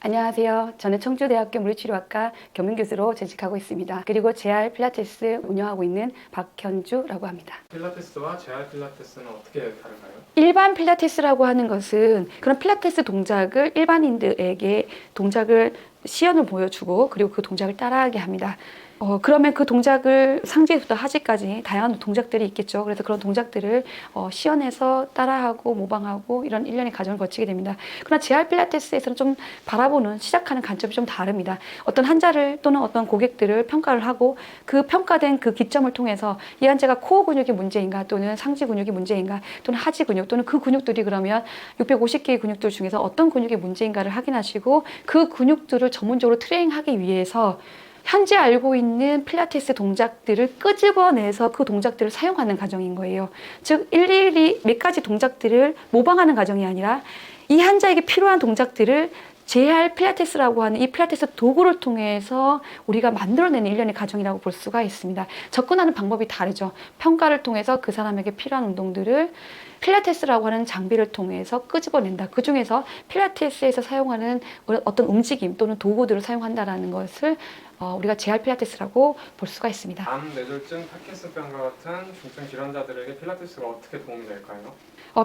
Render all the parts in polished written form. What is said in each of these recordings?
안녕하세요. 저는 청주대학교 물리치료학과 겸임교수로 재직하고 있습니다. 그리고 재활 필라테스 운영하고 있는 박현주라고 합니다. 필라테스와 재활 필라테스는 어떻게 다른가요? 일반 필라테스라고 하는 것은 그런 필라테스 동작을 일반인들에게 동작을 시연을 보여주고 그리고 그 동작을 따라하게 합니다. 그러면 그 동작을 상지부터 하지까지 다양한 동작들이 있겠죠. 그래서 그런 동작들을 시연해서 따라하고 모방하고 이런 일련의 과정을 거치게 됩니다. 그러나 재활 필라테스에서는 좀 바라보는 시작하는 관점이 좀 다릅니다. 어떤 환자를 또는 어떤 고객들을 평가를 하고 그 평가된 그 기점을 통해서 이 환자가 코어 근육이 문제인가 또는 상지 근육이 문제인가 또는 하지 근육 또는 그 근육들이 그러면 650개의 근육들 중에서 어떤 근육이 문제인가를 확인하시고 그 근육들을 전문적으로 트레이닝하기 위해서 현재 알고 있는 필라테스 동작들을 끄집어내서 그 동작들을 사용하는 과정인 거예요. 즉 일일이 몇 가지 동작들을 모방하는 과정이 아니라 이 환자에게 필요한 동작들을 재활 필라테스라고 하는 이 필라테스 도구를 통해서 우리가 만들어내는 일련의 과정이라고 볼 수가 있습니다. 접근하는 방법이 다르죠. 평가를 통해서 그 사람에게 필요한 운동들을 필라테스라고 하는 장비를 통해서 끄집어낸다. 그 중에서 필라테스에서 사용하는 어떤 움직임 또는 도구들을 사용한다라는 것을 우리가 재활 필라테스라고 볼 수가 있습니다. 암, 뇌졸중, 파킨슨병과 같은 중증 질환자들에게 필라테스가 어떻게 도움이 될까요?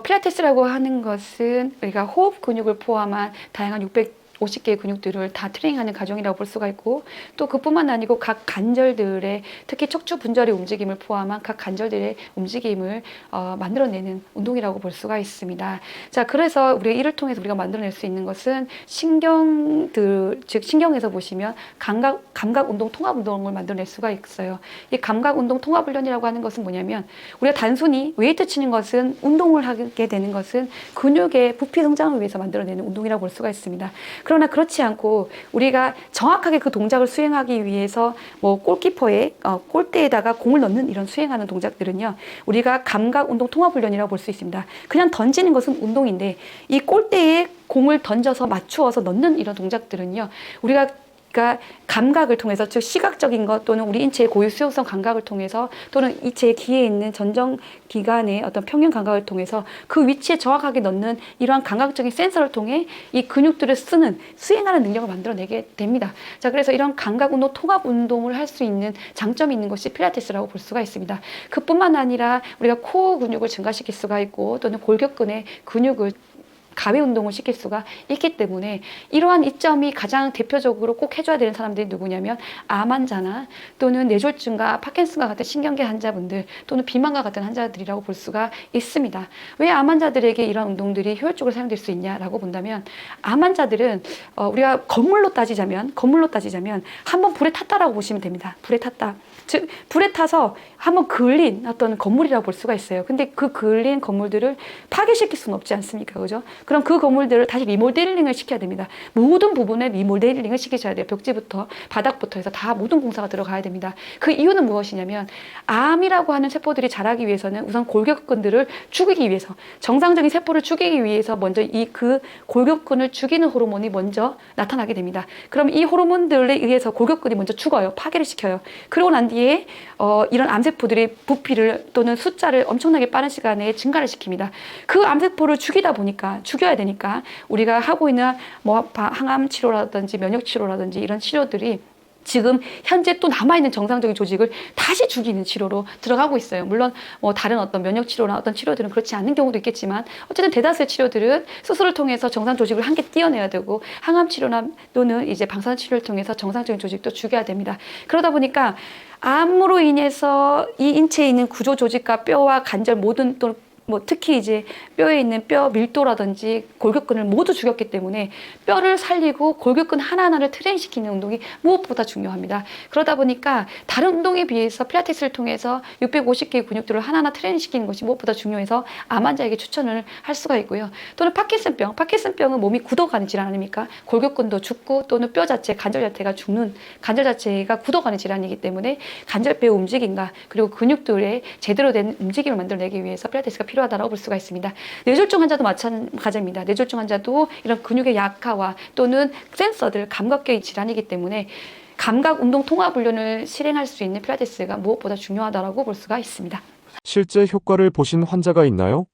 필라테스라고 하는 것은 우리가 호흡 근육을 포함한 다양한 650개의 근육들을 다 트레이닝하는 과정이라고 볼 수가 있고 또 그뿐만 아니고 각 관절들의 특히 척추 분절의 움직임을 포함한 각 관절들의 움직임을 만들어내는 운동이라고 볼 수가 있습니다. 자, 그래서 우리가 이를 통해서 우리가 만들어낼 수 있는 것은 신경들, 즉 신경에서 보시면 감각 운동 통합 운동을 만들어낼 수가 있어요. 이 감각 운동 통합 훈련이라고 하는 것은 뭐냐면 우리가 단순히 웨이트 치는 것은 운동을 하게 되는 것은 근육의 부피 성장을 위해서 만들어내는 운동이라고 볼 수가 있습니다. 그러나 그렇지 않고 우리가 정확하게 그 동작을 수행하기 위해서 뭐 골키퍼의 골대에다가 공을 넣는 이런 수행하는 동작들은요, 우리가 감각 운동 통합 훈련이라고 볼 수 있습니다. 그냥 던지는 것은 운동인데 이 골대에 공을 던져서 맞추어서 넣는 이런 동작들은요, 우리가 감각을 통해서 즉 시각적인 것 또는 우리 인체의 고유 수용성 감각을 통해서 또는 인체의 귀에 있는 전정기관의 어떤 평형 감각을 통해서 그 위치에 정확하게 넣는 이러한 감각적인 센서를 통해 이 근육들을 수행하는 능력을 만들어내게 됩니다. 자, 그래서 이런 감각 운동 통합 운동을 할 수 있는 장점이 있는 것이 필라테스라고 볼 수가 있습니다. 그뿐만 아니라 우리가 코어 근육을 증가시킬 수가 있고 또는 골격근의 근육을 가위 운동을 시킬 수가 있기 때문에 이러한 이점이 가장 대표적으로 꼭 해줘야 되는 사람들이 누구냐면 암 환자나 또는 뇌졸중과 파킨슨과 같은 신경계 환자분들 또는 비만과 같은 환자들이라고 볼 수가 있습니다. 왜 암 환자들에게 이런 운동들이 효율적으로 사용될 수 있냐라고 본다면 암 환자들은 우리가 건물로 따지자면 한번 불에 탔다라고 보시면 됩니다. 불에 탔다. 즉 불에 타서 한번 그을린 어떤 건물이라고 볼 수가 있어요. 근데 그 그을린 건물들을 파괴시킬 수는 없지 않습니까? 그죠? 그럼 그 건물들을 다시 리모델링을 시켜야 됩니다. 모든 부분에 리모델링을 시키셔야 돼요. 벽지부터 바닥부터 해서 다 모든 공사가 들어가야 됩니다. 그 이유는 무엇이냐면 암이라고 하는 세포들이 자라기 위해서는 우선 골격근들을 죽이기 위해서 정상적인 세포를 죽이기 위해서 먼저 그 골격근을 죽이는 호르몬이 먼저 나타나게 됩니다. 그럼 이 호르몬들에 의해서 골격근이 먼저 죽어요. 파괴를 시켜요. 그러고 난 뒤에 이런 암세포들이 부피를 또는 숫자를 엄청나게 빠른 시간에 증가를 시킵니다. 그 암세포를 죽여야 되니까 우리가 하고 있는 뭐 항암 치료라든지 면역 치료라든지 이런 치료들이 지금 현재 또 남아있는 정상적인 조직을 다시 죽이는 치료로 들어가고 있어요. 물론 뭐 다른 어떤 면역 치료나 어떤 치료들은 그렇지 않는 경우도 있겠지만 어쨌든 대다수의 치료들은 수술을 통해서 정상 조직을 한 개 띄어내야 되고 항암 치료나 또는 이제 방사선 치료를 통해서 정상적인 조직도 죽여야 됩니다. 그러다 보니까 암으로 인해서 이 인체에 있는 구조 조직과 뼈와 관절 모든 또 뭐 특히 이제 뼈에 있는 뼈 밀도라든지 골격근을 모두 죽였기 때문에 뼈를 살리고 골격근 하나하나를 트레인시키는 운동이 무엇보다 중요합니다. 그러다 보니까 다른 운동에 비해서 필라테스를 통해서 650개의 근육들을 하나하나 트레인시키는 것이 무엇보다 중요해서 암 환자에게 추천을 할 수가 있고요. 또는 파킨슨병은 몸이 굳어가는 질환 아닙니까? 골격근도 죽고 또는 뼈 자체, 관절 자체가 죽는 관절 자체가 굳어가는 질환이기 때문에 관절뼈의 움직임과 그리고 근육들의 제대로 된 움직임을 만들어내기 위해서 필라테스가 필요하다고 볼 수가 있습니다. 뇌졸중 환자도 마찬가지입니다. 뇌졸중 환자도 이런 근육의 약화와 또는 센서들, 감각계의 질환이기 때문에 감각 운동 통합 훈련을 실행할 수 있는 필라테스가 무엇보다 중요하다고 볼 수가 있습니다. 실제 효과를 보신 환자가 있나요?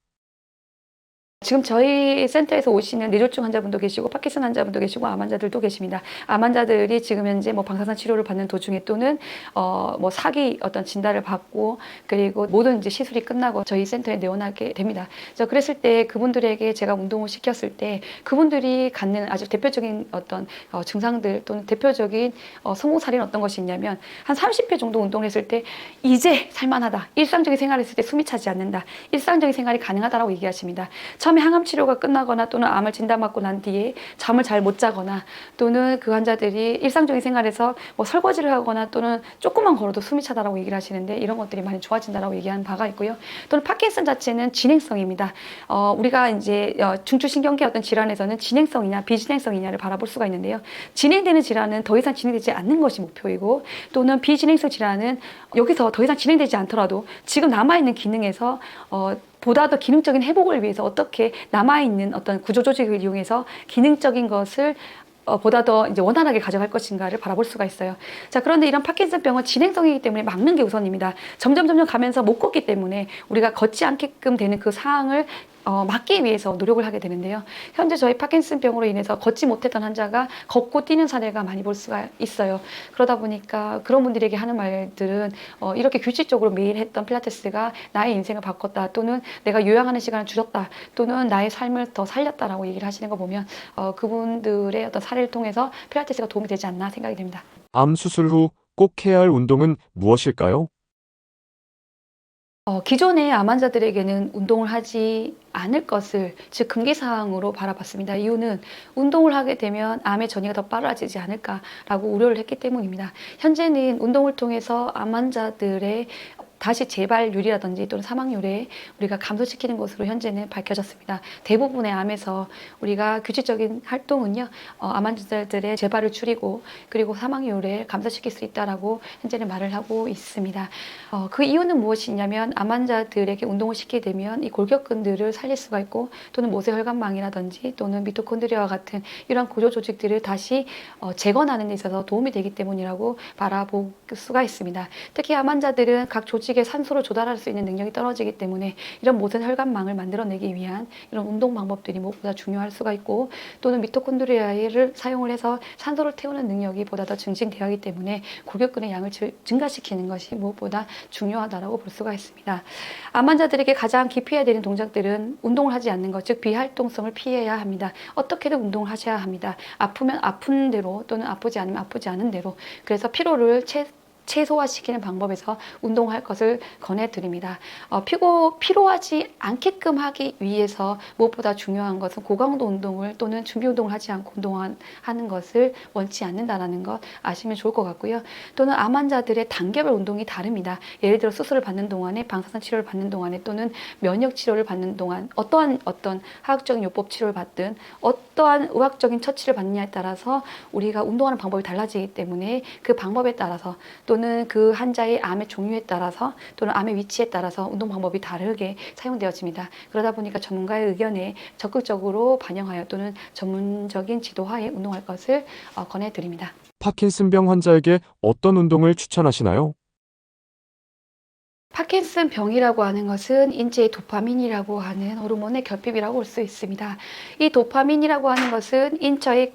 지금 저희 센터에서 오시는 뇌졸중 환자분도 계시고 파킨슨 환자분도 계시고 암 환자들도 계십니다. 암 환자들이 지금 현재 뭐 방사선 치료를 받는 도중에 또는 뭐 사기 어떤 진단을 받고 그리고 모든 이제 시술이 끝나고 저희 센터에 내원하게 됩니다. 그래서 그랬을 때 그분들에게 제가 운동을 시켰을 때 그분들이 갖는 아주 대표적인 어떤 증상들 또는 대표적인 성공 사례는 어떤 것이 있냐면 한 30회 정도 운동을 했을 때 이제 살만하다. 일상적인 생활을 했을 때 숨이 차지 않는다. 일상적인 생활이 가능하다라고 얘기하십니다. 처음에 항암 치료가 끝나거나 또는 암을 진단받고 난 뒤에 잠을 잘 못 자거나 또는 그 환자들이 일상적인 생활에서 뭐 설거지를 하거나 또는 조금만 걸어도 숨이 차다라고 얘기를 하시는데 이런 것들이 많이 좋아진다라고 얘기하는 바가 있고요. 또는 파킨슨 자체는 진행성입니다. 우리가 이제 중추신경계 어떤 질환에서는 진행성이냐 비진행성이냐를 바라볼 수가 있는데요. 진행되는 질환은 더 이상 진행되지 않는 것이 목표이고 또는 비진행성 질환은 여기서 더 이상 진행되지 않더라도 지금 남아있는 기능에서 보다 더 기능적인 회복을 위해서 어떻게 남아있는 어떤 구조 조직을 이용해서 기능적인 것을 보다 더 이제 원활하게 가져갈 것인가를 바라볼 수가 있어요. 자, 그런데 이런 파킨슨병은 진행성이기 때문에 막는 게 우선입니다. 점점 가면서 못 걷기 때문에 우리가 걷지 않게끔 되는 그 상황을 막기 위해서 노력을 하게 되는데요. 현재 저희 파킨슨병으로 인해서 걷지 못했던 환자가 걷고 뛰는 사례가 많이 볼 수가 있어요. 그러다 보니까 그런 분들에게 하는 말들은 이렇게 규칙적으로 매일 했던 필라테스가 나의 인생을 바꿨다 또는 내가 요양하는 시간을 줄였다 또는 나의 삶을 더 살렸다라고 얘기를 하시는 거 보면 그분들의 어떤 사례를 통해서 필라테스가 도움이 되지 않나 생각이 됩니다. 암 수술 후 꼭 해야 할 운동은 무엇일까요? 기존의 암 환자들에게는 운동을 하지 않을 것을 즉 금기사항으로 바라봤습니다. 이유는 운동을 하게 되면 암의 전이가 더 빨라지지 않을까라고 우려를 했기 때문입니다. 현재는 운동을 통해서 암 환자들의 다시 재발률이라든지 또는 사망률에 우리가 감소시키는 것으로 현재는 밝혀졌습니다. 대부분의 암에서 우리가 규칙적인 활동은요, 암 환자들의 재발을 줄이고 그리고 사망률을 감소시킬 수 있다라고 현재는 말을 하고 있습니다. 그 이유는 무엇이냐면 암 환자들에게 운동을 시키게 되면 이 골격근들을 살릴 수가 있고 또는 모세혈관망이라든지 또는 미토콘드리아와 같은 이런 구조 조직들을 다시 재건하는 데 있어서 도움이 되기 때문이라고 바라볼 수가 있습니다. 특히 암 환자들은 각 조직에 산소를 조달할 수 있는 능력이 떨어지기 때문에 이런 모든 혈관망을 만들어내기 위한 이런 운동 방법들이 무엇보다 중요할 수가 있고 또는 미토콘드리아를 사용을 해서 산소를 태우는 능력이 보다 더 증진되어 있기 때문에 골격근의 양을 증가시키는 것이 무엇보다 중요하다고 볼 수가 있습니다. 암 환자들에게 가장 기피해야 되는 동작들은 운동을 하지 않는 것, 즉 비활동성을 피해야 합니다. 어떻게든 운동을 하셔야 합니다. 아프면 아픈 대로 또는 아프지 않으면 아프지 않은 대로 그래서 피로를 최소화시키는 방법에서 운동할 것을 권해드립니다. 피로하지 않게끔 하기 위해서 무엇보다 중요한 것은 고강도 운동을 또는 준비 운동을 하지 않고 운동하는 것을 원치 않는다는 것 아시면 좋을 것 같고요. 또는 암 환자들의 단계별 운동이 다릅니다. 예를 들어 수술을 받는 동안에 방사선 치료를 받는 동안에 또는 면역 치료를 받는 동안 어떤 화학적인 요법 치료를 받든 어떠한 의학적인 처치를 받느냐에 따라서 우리가 운동하는 방법이 달라지기 때문에 그 방법에 따라서 또는 그 환자의 암의 종류에 따라서 또는 암의 위치에 따라서 운동 방법이 다르게 사용되어집니다. 그러다 보니까 전문가의 의견에 적극적으로 반영하여 또는 전문적인 지도하에 운동할 것을 권해드립니다. 파킨슨병 환자에게 어떤 운동을 추천하시나요? 파킨슨 병이라고 하는 것은 인체의 도파민이라고 하는 호르몬의 결핍이라고 볼 수 있습니다. 이 도파민이라고 하는 것은 인체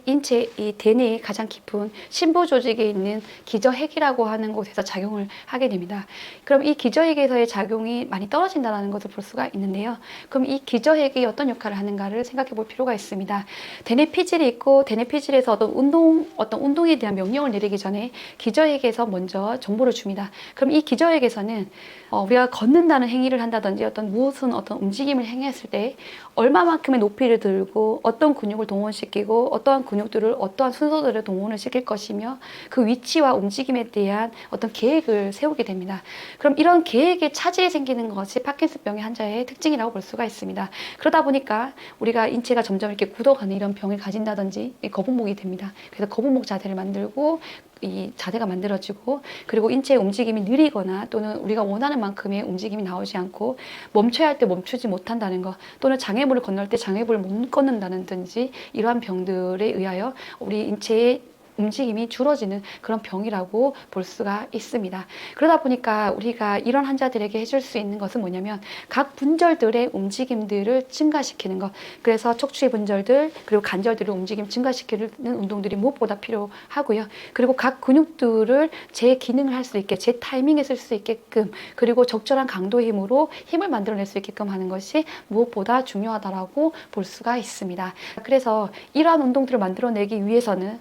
이 대뇌의 가장 깊은 심부 조직에 있는 기저핵이라고 하는 곳에서 작용을 하게 됩니다. 그럼 이 기저핵에서의 작용이 많이 떨어진다는 것을 볼 수가 있는데요. 그럼 이 기저핵이 어떤 역할을 하는가를 생각해 볼 필요가 있습니다. 대뇌 피질이 있고 대뇌 피질에서 어떤 운동에 대한 명령을 내리기 전에 기저핵에서 먼저 정보를 줍니다. 그럼 이 기저핵에서는 우리가 걷는다는 행위를 한다든지 무슨 움직임을 행했을 때 얼마만큼의 높이를 들고 어떤 근육을 동원시키고 어떠한 근육들을 어떠한 순서들을 동원을 시킬 것이며 그 위치와 움직임에 대한 어떤 계획을 세우게 됩니다. 그럼 이런 계획에 차질이 생기는 것이 파킨슨병의 환자의 특징이라고 볼 수가 있습니다. 그러다 보니까 우리가 인체가 점점 이렇게 굳어가는 이런 병을 가진다든지 거북목이 됩니다. 그래서 거북목 자세를 만들고 이 자세가 만들어지고 그리고 인체의 움직임이 느리거나 또는 우리가 원하는 만큼의 움직임이 나오지 않고 멈춰야 할 때 멈추지 못한다는 것 또는 장애물을 건널 때 장애물을 못 건넌다든지 이러한 병들에 의하여 우리 인체의 움직임이 줄어지는 그런 병이라고 볼 수가 있습니다. 그러다 보니까 우리가 이런 환자들에게 해줄 수 있는 것은 뭐냐면 각 분절들의 움직임들을 증가시키는 것. 그래서 척추의 분절들 그리고 관절들의 움직임 증가시키는 운동들이 무엇보다 필요하고요. 그리고 각 근육들을 제 기능을 할 수 있게 제 타이밍에 쓸 수 있게끔 그리고 적절한 강도의 힘으로 힘을 만들어낼 수 있게끔 하는 것이 무엇보다 중요하다라고 볼 수가 있습니다. 그래서 이러한 운동들을 만들어내기 위해서는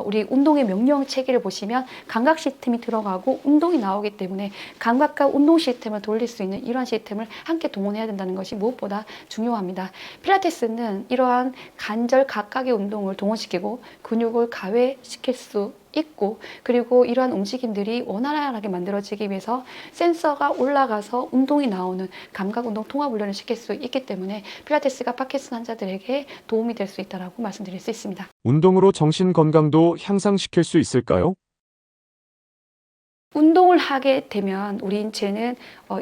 우리 운동의 명령 체계를 보시면 감각 시스템이 들어가고 운동이 나오기 때문에 감각과 운동 시스템을 돌릴 수 있는 이러한 시스템을 함께 동원해야 된다는 것이 무엇보다 중요합니다. 필라테스는 이러한 관절 각각의 운동을 동원시키고 근육을 가외시킬 수 있고 그리고 이러한 움직임들이 원활하게 만들어지기 위해서 센서가 올라가서 운동이 나오는 감각 운동 통합 훈련을 시킬 수 있기 때문에 필라테스가 파킨슨 환자들에게 도움이 될 수 있다고 말씀드릴 수 있습니다. 운동으로 정신 건강도 향상시킬 수 있을까요? 운동을 하게 되면 우리 인체는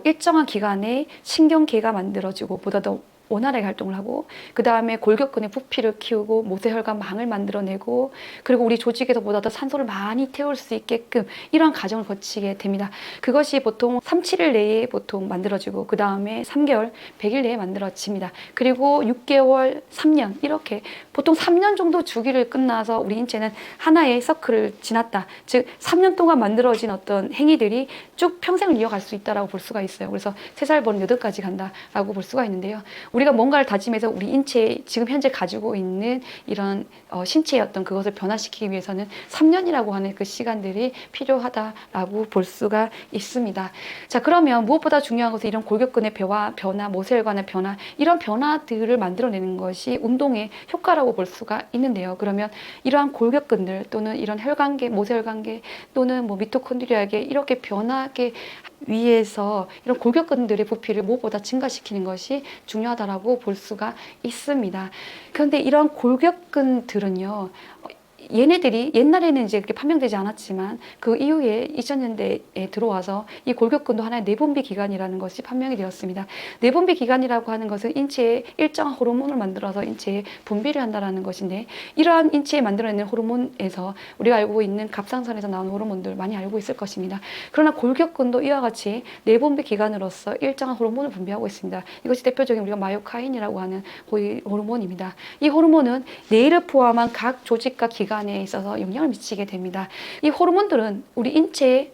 일정한 기간에 신경계가 만들어지고 보다 더 원활하게 활동을 하고 그 다음에 골격근의 부피를 키우고 모세혈관 망을 만들어내고 그리고 우리 조직에서 보다 더 산소를 많이 태울 수 있게끔 이러한 과정을 거치게 됩니다. 그것이 보통 3, 7일 내에 보통 만들어지고 그 다음에 3개월, 100일 내에 만들어집니다. 그리고 6개월, 3년 이렇게 보통 3년 정도 주기를 끝나서 우리 인체는 하나의 서클을 지났다. 즉 3년 동안 만들어진 어떤 행위들이 쭉 평생을 이어갈 수 있다고 볼 수가 있어요. 그래서 3살 버는 8까지 간다라고 볼 수가 있는데요. 우리가 뭔가를 다짐해서 우리 인체에 지금 현재 가지고 있는 이런 신체의 어떤 그것을 변화시키기 위해서는 3년이라고 하는 그 시간들이 필요하다라고 볼 수가 있습니다. 자, 그러면 무엇보다 중요한 것은 이런 골격근의 변화, 모세혈관의 변화, 이런 변화들을 만들어내는 것이 운동의 효과라고 볼 수가 있는데요. 그러면 이러한 골격근들 또는 이런 혈관계, 모세혈관계 또는 뭐 미토콘드리아계 이렇게 변하게 위해서 이런 골격근들의 부피를 무엇보다 증가시키는 것이 중요하다라고 볼 수가 있습니다. 그런데 이런 골격근들은요, 얘네들이 옛날에는 이제 그렇게 판명되지 않았지만 그 이후에 2000년대에 들어와서 이 골격근도 하나의 내분비 기관이라는 것이 판명이 되었습니다. 내분비 기관이라고 하는 것은 인체에 일정한 호르몬을 만들어서 인체에 분비를 한다는 것인데 이러한 인체에 만들어내는 호르몬에서 우리가 알고 있는 갑상선에서 나오는 호르몬들 많이 알고 있을 것입니다. 그러나 골격근도 이와 같이 내분비 기관으로서 일정한 호르몬을 분비하고 있습니다. 이것이 대표적인 우리가 마이오카인이라고 하는 호르몬입니다. 이 호르몬은 뇌를 포함한 각 조직과 기관 에 있어서 영향을 미치게 됩니다. 이 호르몬들은 우리 인체에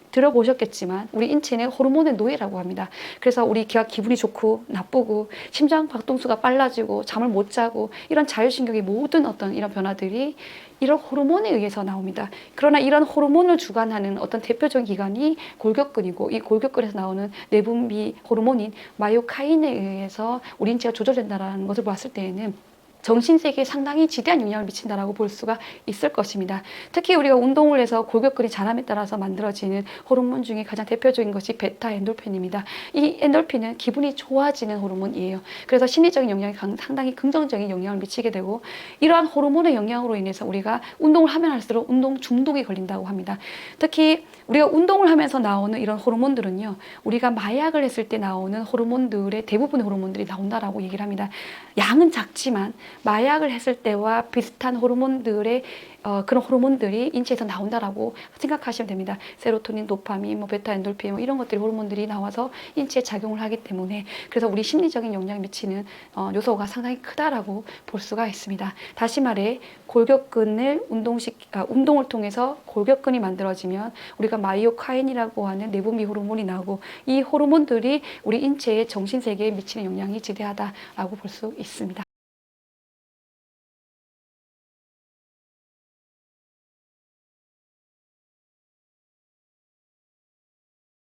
들어보셨겠지만 우리 인체는 호르몬의 노예라고 합니다. 그래서 우리가 기분이 좋고 나쁘고 심장 박동수가 빨라지고 잠을 못 자고 이런 자율신경의 모든 어떤 이런 변화들이 이런 호르몬에 의해서 나옵니다. 그러나 이런 호르몬을 주관하는 어떤 대표적인 기관이 골격근이고 이 골격근에서 나오는 내분비 호르몬인 마이오카인에 의해서 우리 인체가 조절된다는 것을 봤을 때에는 정신세계에 상당히 지대한 영향을 미친다라고 볼 수가 있을 것입니다. 특히 우리가 운동을 해서 골격근이 자람에 따라서 만들어지는 호르몬 중에 가장 대표적인 것이 베타 엔돌핀입니다. 이 엔돌핀은 기분이 좋아지는 호르몬이에요. 그래서 심리적인 영향이 상당히 긍정적인 영향을 미치게 되고 이러한 호르몬의 영향으로 인해서 우리가 운동을 하면 할수록 운동 중독이 걸린다고 합니다. 특히 우리가 운동을 하면서 나오는 이런 호르몬들은요, 우리가 마약을 했을 때 나오는 호르몬들의 대부분의 호르몬들이 나온다라고 얘기를 합니다. 양은 작지만 마약을 했을 때와 비슷한 호르몬들의 그런 호르몬들이 인체에서 나온다라고 생각하시면 됩니다. 세로토닌, 도파민, 베타 엔돌핀 이런 것들이 호르몬들이 나와서 인체에 작용을 하기 때문에 그래서 우리 심리적인 영향을 미치는 요소가 상당히 크다라고 볼 수가 있습니다. 다시 말해 골격근을 운동을 통해서 골격근이 만들어지면 우리가 마이오카인이라고 하는 내분비 호르몬이 나오고 이 호르몬들이 우리 인체의 정신세계에 미치는 영향이 지대하다라고 볼 수 있습니다.